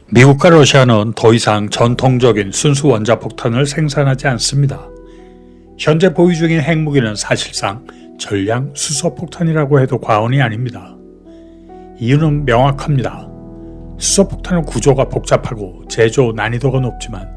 미국과 러시아는 더 이상 전통적인 순수 원자폭탄을 생산하지 않습니다. 현재 보유 중인 핵무기는 사실상 전량 수소폭탄이라고 해도 과언이 아닙니다. 이유는 명확합니다. 수소폭탄은 구조가 복잡하고 제조 난이도가 높지만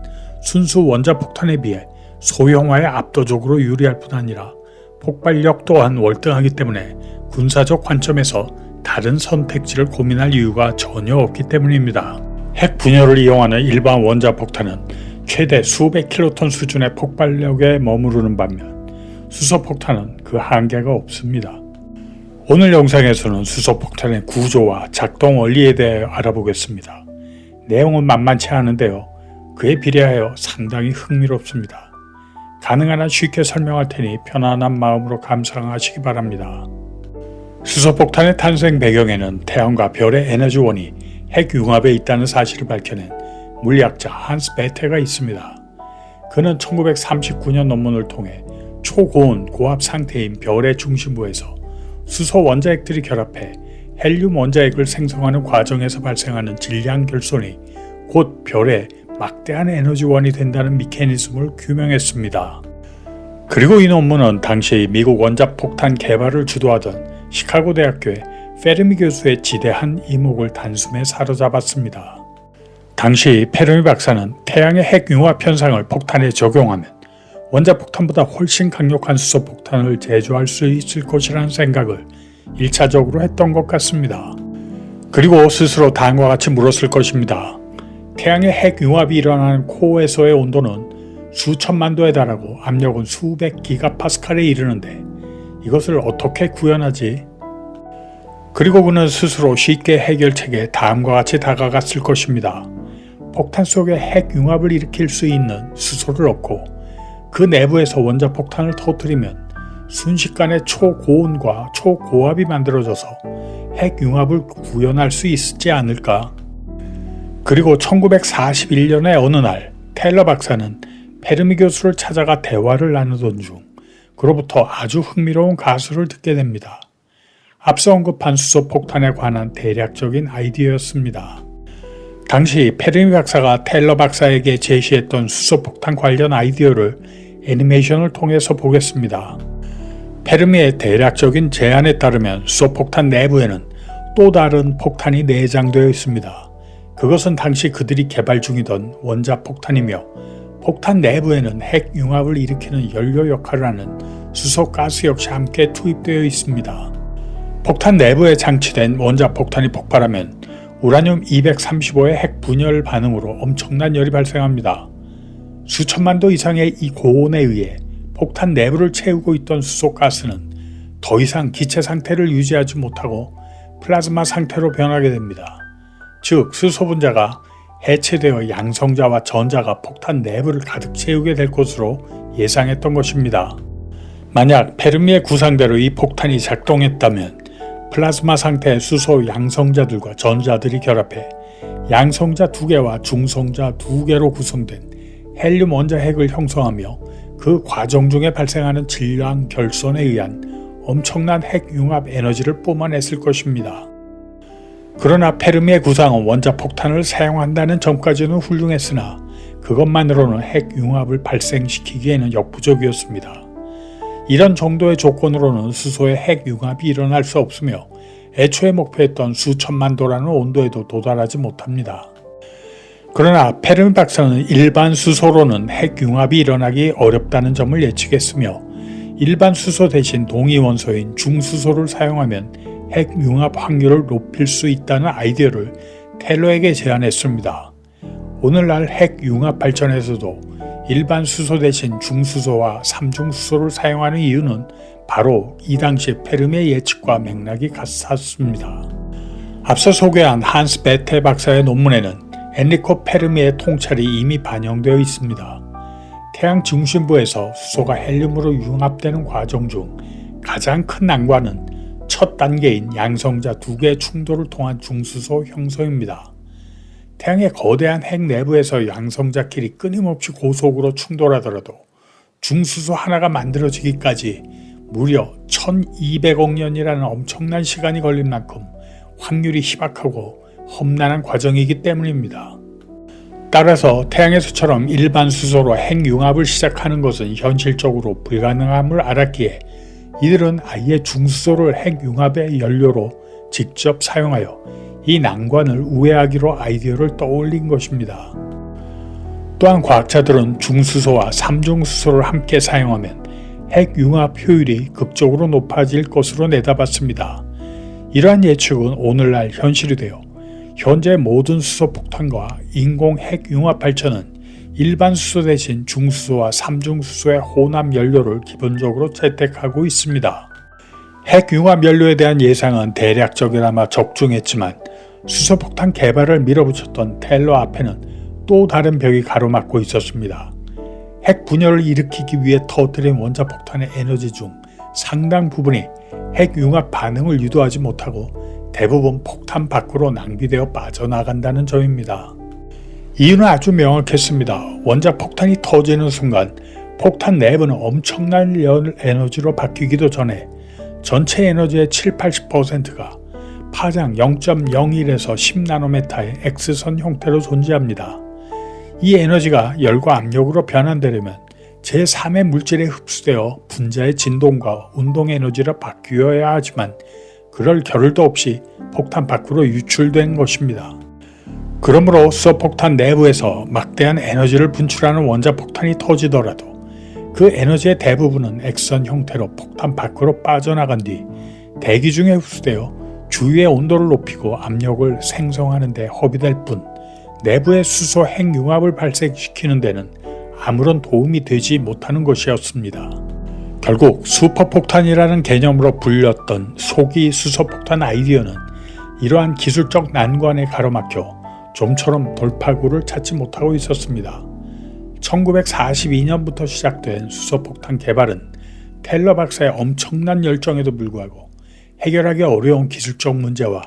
순수 원자폭탄에 비해 소형화에 압도적으로 유리할 뿐 아니라 폭발력 또한 월등하기 때문에 군사적 관점에서 다른 선택지를 고민할 이유가 전혀 없기 때문입니다. 핵 분열을 이용하는 일반 원자폭탄은 최대 수백 킬로톤 수준의 폭발력에 머무르는 반면 수소폭탄은 그 한계가 없습니다. 오늘 영상에서는 수소폭탄의 구조와 작동 원리에 대해 알아보겠습니다. 내용은 만만치 않은데요. 그에 비례하여 상당히 흥미롭습니다. 가능한 한 쉽게 설명할 테니 편안한 마음으로 감상하시기 바랍니다. 수소폭탄의 탄생 배경에는 태양과 별의 에너지원이 핵융합에 있다는 사실을 밝혀낸 물리학자 한스 베테가 있습니다. 그는 1939년 논문을 통해 초고온 고압 상태인 별의 중심부에서 수소 원자핵들이 결합해 헬륨 원자핵을 생성하는 과정에서 발생하는 질량 결손이 곧 별의 막대한 에너지원이 된다는 메커니즘을 규명했습니다. 그리고 이 논문은 당시 미국 원자폭탄 개발을 주도하던 시카고 대학교의 페르미 교수의 지대한 이목을 단숨에 사로잡았습니다. 당시 페르미 박사는 태양의 핵융합 현상을 폭탄에 적용하면 원자폭탄보다 훨씬 강력한 수소폭탄을 제조할 수 있을 것이라는 생각을 1차적으로 했던 것 같습니다. 그리고 스스로 다음과 같이 물었을 것입니다. 태양의 핵융합이 일어나는 코어에서의 온도는 수천만 도에 달하고 압력은 수백 기가파스칼에 이르는데 이것을 어떻게 구현하지? 그리고 그는 스스로 쉽게 해결책에 다음과 같이 다가갔을 것입니다. 폭탄 속에 핵융합을 일으킬 수 있는 수소를 얻고 그 내부에서 원자폭탄을 터뜨리면 순식간에 초고온과 초고압이 만들어져서 핵융합을 구현할 수 있지 않을까? 그리고 1941년의 어느 날 테일러 박사는 페르미 교수를 찾아가 대화를 나누던 중 그로부터 아주 흥미로운 가설을 듣게 됩니다. 앞서 언급한 수소폭탄에 관한 대략적인 아이디어였습니다. 당시 페르미 박사가 테일러 박사에게 제시했던 수소폭탄 관련 아이디어를 애니메이션을 통해서 보겠습니다. 페르미의 대략적인 제안에 따르면 수소폭탄 내부에는 또 다른 폭탄이 내장되어 있습니다. 그것은 당시 그들이 개발 중이던 원자폭탄이며 폭탄 내부에는 핵융합을 일으키는 연료 역할을 하는 수소가스 역시 함께 투입되어 있습니다. 폭탄 내부에 장치된 원자폭탄이 폭발하면 우라늄 235의 핵 분열 반응으로 엄청난 열이 발생합니다. 수천만 도 이상의 이 고온에 의해 폭탄 내부를 채우고 있던 수소가스는 더 이상 기체 상태를 유지하지 못하고 플라즈마 상태로 변하게 됩니다. 즉 수소 분자가 해체되어 양성자와 전자가 폭탄 내부를 가득 채우게 될 것으로 예상했던 것입니다. 만약 페르미의 구상대로 이 폭탄이 작동했다면 플라즈마 상태의 수소 양성자들과 전자들이 결합해 양성자 2개와 중성자 2개로 구성된 헬륨 원자핵을 형성하며 그 과정 중에 발생하는 질량 결손에 의한 엄청난 핵융합 에너지를 뿜어냈을 것입니다. 그러나 페르미의 구상은 원자폭탄을 사용한다는 점까지는 훌륭했으나 그것만으로는 핵융합을 발생시키기에는 역부족이었습니다. 이런 정도의 조건으로는 수소의 핵융합이 일어날 수 없으며 애초에 목표했던 수천만 도라는 온도에도 도달하지 못합니다. 그러나 페르미 박사는 일반 수소로는 핵융합이 일어나기 어렵다는 점을 예측했으며 일반 수소 대신 동위 원소인 중수소를 사용하면 핵융합 확률을 높일 수 있다는 아이디어를 테일러에게 제안했습니다. 오늘날 핵융합 발전에서도 일반 수소 대신 중수소와 삼중수소를 사용하는 이유는 바로 이 당시 페르미의 예측과 맥락이 같았습니다. 앞서 소개한 한스 베테 박사의 논문에는 엔리코 페르미의 통찰이 이미 반영되어 있습니다. 태양 중심부에서 수소가 헬륨으로 융합되는 과정 중 가장 큰 난관은 첫 단계인 양성자 2개의 충돌을 통한 중수소 형성입니다. 태양의 거대한 핵 내부에서 양성자끼리 끊임없이 고속으로 충돌하더라도 중수소 하나가 만들어지기까지 무려 1200억 년이라는 엄청난 시간이 걸린 만큼 확률이 희박하고 험난한 과정이기 때문입니다. 따라서 태양에서처럼 일반 수소로 핵융합을 시작하는 것은 현실적으로 불가능함을 알았기에 이들은 아예 중수소를 핵융합의 연료로 직접 사용하여 이 난관을 우회하기로 아이디어를 떠올린 것입니다. 또한 과학자들은 중수소와 삼중수소를 함께 사용하면 핵융합 효율이 극적으로 높아질 것으로 내다봤습니다. 이러한 예측은 오늘날 현실이 되어 현재 모든 수소폭탄과 인공 핵융합 발전은 일반 수소 대신 중수소와 삼중수소의 혼합 연료를 기본적으로 채택하고 있습니다. 핵융합 연료에 대한 예상은 대략적이나마 적중했지만 수소폭탄 개발을 밀어붙였던 테일러 앞에는 또 다른 벽이 가로막고 있었습니다. 핵 분열을 일으키기 위해 터뜨린 원자폭탄의 에너지 중 상당 부분이 핵융합 반응을 유도하지 못하고 대부분 폭탄 밖으로 낭비되어 빠져나간다는 점입니다. 이유는 아주 명확했습니다. 원자폭탄이 터지는 순간 폭탄 내부는 엄청난 에너지로 바뀌기도 전에 전체 에너지의 70-80%가 파장 0.01에서 10나노메타의 X선 형태로 존재합니다. 이 에너지가 열과 압력으로 변환되려면 제3의 물질에 흡수되어 분자의 진동과 운동 에너지로 바뀌어야 하지만 그럴 겨를도 없이 폭탄 밖으로 유출된 것입니다. 그러므로 수소폭탄 내부에서 막대한 에너지를 분출하는 원자폭탄이 터지더라도 그 에너지의 대부분은 X선 형태로 폭탄 밖으로 빠져나간 뒤 대기 중에 흡수되어 주위의 온도를 높이고 압력을 생성하는 데 허비될 뿐 내부의 수소 핵융합을 발생시키는 데는 아무런 도움이 되지 못하는 것이었습니다. 결국 슈퍼폭탄이라는 개념으로 불렸던 소기 수소폭탄 아이디어는 이러한 기술적 난관에 가로막혀 좀처럼 돌파구를 찾지 못하고 있었습니다. 1942년부터 시작된 수소폭탄 개발은 테일러 박사의 엄청난 열정에도 불구하고 해결하기 어려운 기술적 문제와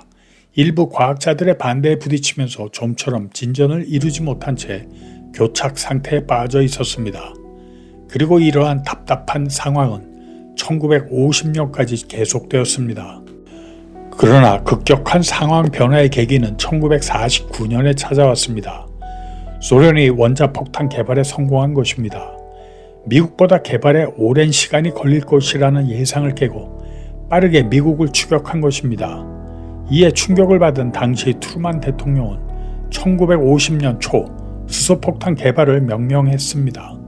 일부 과학자들의 반대에 부딪히면서 좀처럼 진전을 이루지 못한 채 교착 상태에 빠져 있었습니다. 그리고 이러한 답답한 상황은 1950년까지 계속되었습니다. 그러나 급격한 상황 변화의 계기는 1949년에 찾아왔습니다. 소련이 원자폭탄 개발에 성공한 것입니다. 미국보다 개발에 오랜 시간이 걸릴 것이라는 예상을 깨고 빠르게 미국을 추격한 것입니다. 이에 충격을 받은 당시 트루만 대통령은 1950년 초 수소폭탄 개발을 명령했습니다.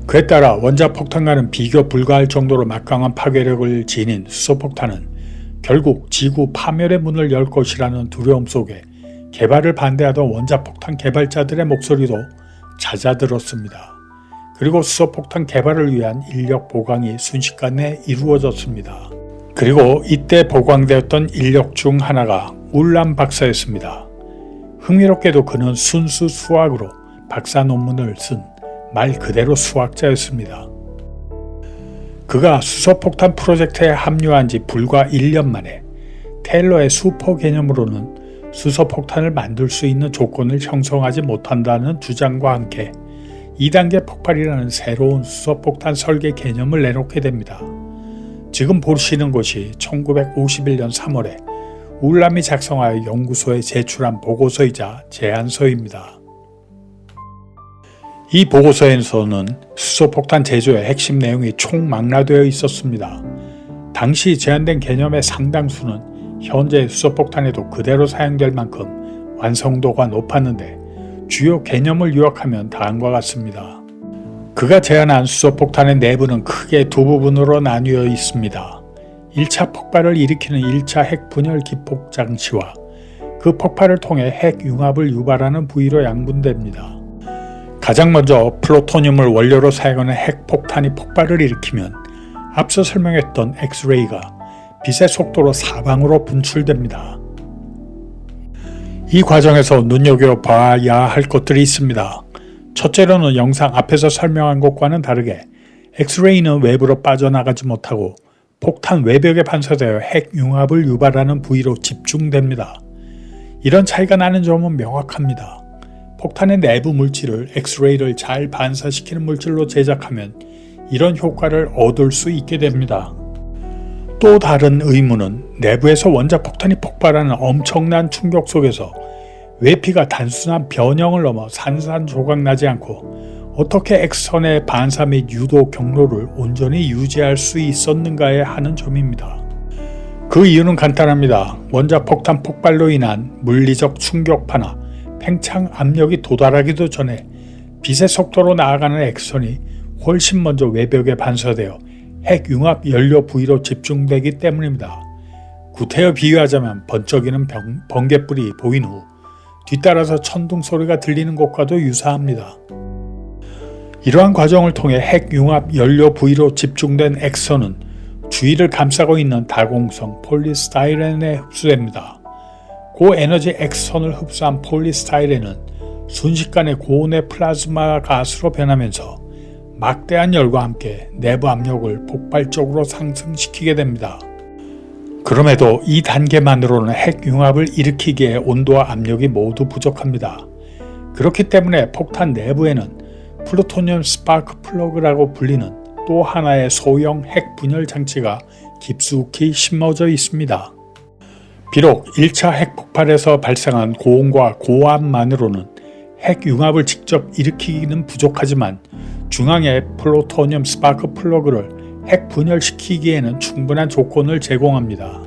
그에 따라 원자폭탄과는 비교 불가할 정도로 막강한 파괴력을 지닌 수소폭탄은 결국 지구 파멸의 문을 열 것이라는 두려움 속에 개발을 반대하던 원자폭탄 개발자들의 목소리도 잦아들었습니다. 그리고 수소폭탄 개발을 위한 인력 보강이 순식간에 이루어졌습니다. 그리고 이때 보강되었던 인력 중 하나가 울람 박사였습니다. 흥미롭게도 그는 순수 수학으로 박사 논문을 쓴 말 그대로 수학자였습니다. 그가 수소폭탄 프로젝트에 합류한 지 불과 1년 만에 테일러의 슈퍼 개념으로는 수소폭탄을 만들 수 있는 조건을 형성하지 못한다는 주장과 함께 2단계 폭발이라는 새로운 수소폭탄 설계 개념을 내놓게 됩니다. 지금 보시는 것이 1951년 3월에 울람이 작성하여 연구소에 제출한 보고서이자 제안서입니다. 이 보고서에서는 수소폭탄 제조의 핵심 내용이 총망라되어 있었습니다. 당시 제안된 개념의 상당수는 현재 수소폭탄에도 그대로 사용될 만큼 완성도가 높았는데 주요 개념을 요약하면 다음과 같습니다. 그가 제안한 수소폭탄의 내부는 크게 두 부분으로 나뉘어 있습니다. 1차 폭발을 일으키는 1차 핵분열 기폭 장치와 그 폭발을 통해 핵융합을 유발하는 부위로 양분됩니다. 가장 먼저 플루토늄을 원료로 사용하는 핵폭탄이 폭발을 일으키면 앞서 설명했던 엑스레이가 빛의 속도로 사방으로 분출됩니다. 이 과정에서 눈여겨봐야 할 것들이 있습니다. 첫째로는 영상 앞에서 설명한 것과는 다르게 엑스레이는 외부로 빠져나가지 못하고 폭탄 외벽에 반사되어 핵융합을 유발하는 부위로 집중됩니다. 이런 차이가 나는 점은 명확합니다. 폭탄의 내부 물질을 엑스레이를 잘 반사시키는 물질로 제작하면 이런 효과를 얻을 수 있게 됩니다. 또 다른 의문은 내부에서 원자폭탄이 폭발하는 엄청난 충격 속에서 외피가 단순한 변형을 넘어 산산조각 나지 않고 어떻게 X선의 반사 및 유도 경로를 온전히 유지할 수 있었는가에 하는 점입니다. 그 이유는 간단합니다. 원자폭탄 폭발로 인한 물리적 충격파나 팽창 압력이 도달하기도 전에 빛의 속도로 나아가는 X선이 훨씬 먼저 외벽에 반사되어 핵융합 연료 부위로 집중되기 때문입니다. 구태여 비유하자면 번쩍이는 번갯불이 보인 후 뒤따라서 천둥 소리가 들리는 것과도 유사합니다. 이러한 과정을 통해 핵융합 연료 부위로 집중된 X선은 주위를 감싸고 있는 다공성 폴리스타이렌에 흡수됩니다. 고에너지 X선을 흡수한 폴리스타이렌은 순식간에 고온의 플라즈마 가스로 변하면서 막대한 열과 함께 내부 압력을 폭발적으로 상승시키게 됩니다. 그럼에도 이 단계만으로는 핵융합을 일으키기에 온도와 압력이 모두 부족합니다. 그렇기 때문에 폭탄 내부에는 플루토늄 스파크 플러그라고 불리는 또 하나의 소형 핵 분열 장치가 깊숙이 심어져 있습니다. 비록 1차 핵폭발에서 발생한 고온과 고압만으로는 핵융합을 직접 일으키기는 부족하지만 중앙에 플루토늄 스파크 플러그를 핵 분열시키기에는 충분한 조건을 제공합니다.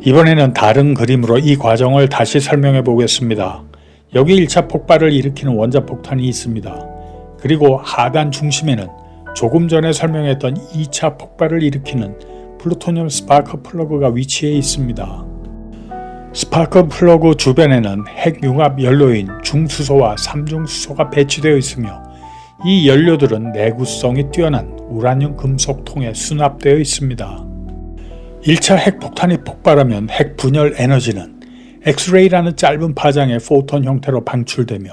이번에는 다른 그림으로 이 과정을 다시 설명해 보겠습니다. 여기 1차 폭발을 일으키는 원자폭탄이 있습니다. 그리고 하단 중심에는 조금 전에 설명했던 2차 폭발을 일으키는 플루토늄 스파크 플러그가 위치해 있습니다. 스파크 플러그 주변에는 핵융합 연료인 중수소와 삼중수소가 배치되어 있으며 이 연료들은 내구성이 뛰어난 우라늄 금속통에 수납되어 있습니다. 1차 핵폭탄이 폭발하면 핵분열 에너지는 엑스레이라는 짧은 파장의 포톤 형태로 방출되며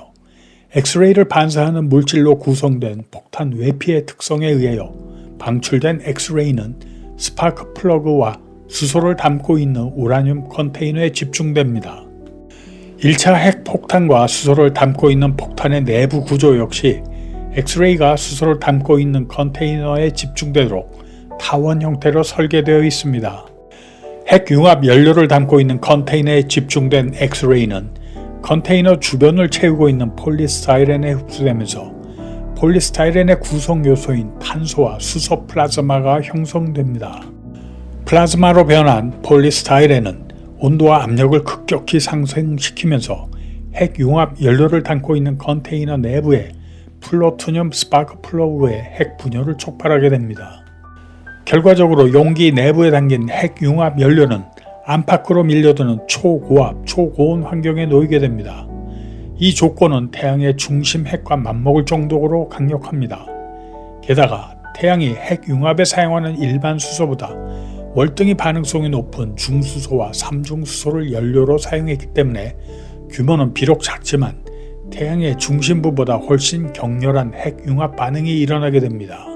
엑스레이를 반사하는 물질로 구성된 폭탄 외피의 특성에 의하여 방출된 엑스레이는 스파크 플러그와 수소를 담고 있는 우라늄 컨테이너에 집중됩니다. 1차 핵폭탄과 수소를 담고 있는 폭탄의 내부 구조 역시 엑스레이가 수소를 담고 있는 컨테이너에 집중되도록 타원 형태로 설계되어 있습니다. 핵융합 연료를 담고 있는 컨테이너에 집중된 엑스레이는 컨테이너 주변을 채우고 있는 폴리스타이렌에 흡수되면서 폴리스타이렌의 구성 요소인 탄소와 수소 플라즈마가 형성됩니다. 플라즈마로 변한 폴리스타이렌은 온도와 압력을 급격히 상승시키면서 핵융합 연료를 담고 있는 컨테이너 내부에 플루토늄 스파크 플러그의 핵 분열을 촉발하게 됩니다. 결과적으로 용기 내부에 담긴 핵융합 연료는 안팎으로 밀려드는 초고압, 초고온 환경에 놓이게 됩니다. 이 조건은 태양의 중심 핵과 맞먹을 정도로 강력합니다. 게다가 태양이 핵융합에 사용하는 일반 수소보다 월등히 반응성이 높은 중수소와 삼중수소를 연료로 사용했기 때문에 규모는 비록 작지만 태양의 중심부보다 훨씬 격렬한 핵융합 반응이 일어나게 됩니다.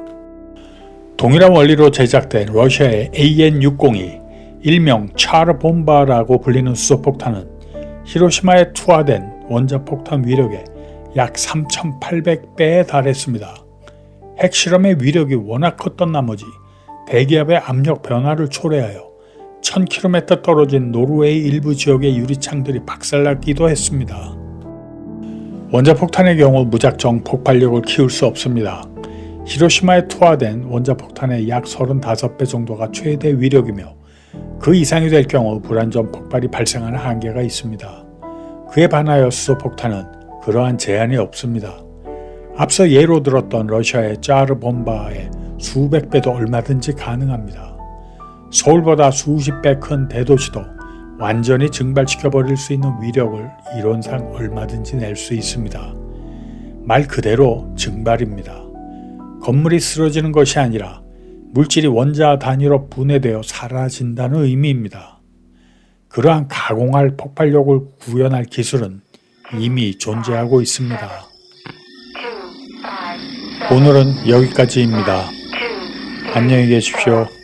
동일한 원리로 제작된 러시아의 AN-602, 일명 차르 봄바라고 불리는 수소폭탄은 히로시마에 투하된 원자폭탄 위력의 약 3,800배에 달했습니다. 핵실험의 위력이 워낙 컸던 나머지 대기압의 압력 변화를 초래하여 1000km 떨어진 노르웨이 일부 지역의 유리창들이 박살나기도 했습니다. 원자폭탄의 경우 무작정 폭발력을 키울 수 없습니다. 히로시마에 투하된 원자폭탄의 약 35배 정도가 최대 위력이며 그 이상이 될 경우 불안전 폭발이 발생하는 한계가 있습니다. 그에 반하여 수소폭탄은 그러한 제한이 없습니다. 앞서 예로 들었던 러시아의 짜르 봄바의 수백 배도 얼마든지 가능합니다. 서울보다 수십 배 큰 대도시도 완전히 증발시켜버릴 수 있는 위력을 이론상 얼마든지 낼 수 있습니다. 말 그대로 증발입니다. 건물이 쓰러지는 것이 아니라 물질이 원자 단위로 분해되어 사라진다는 의미입니다. 그러한 가공할 폭발력을 구현할 기술은 이미 존재하고 있습니다. 오늘은 여기까지입니다. 안녕히 계십시오.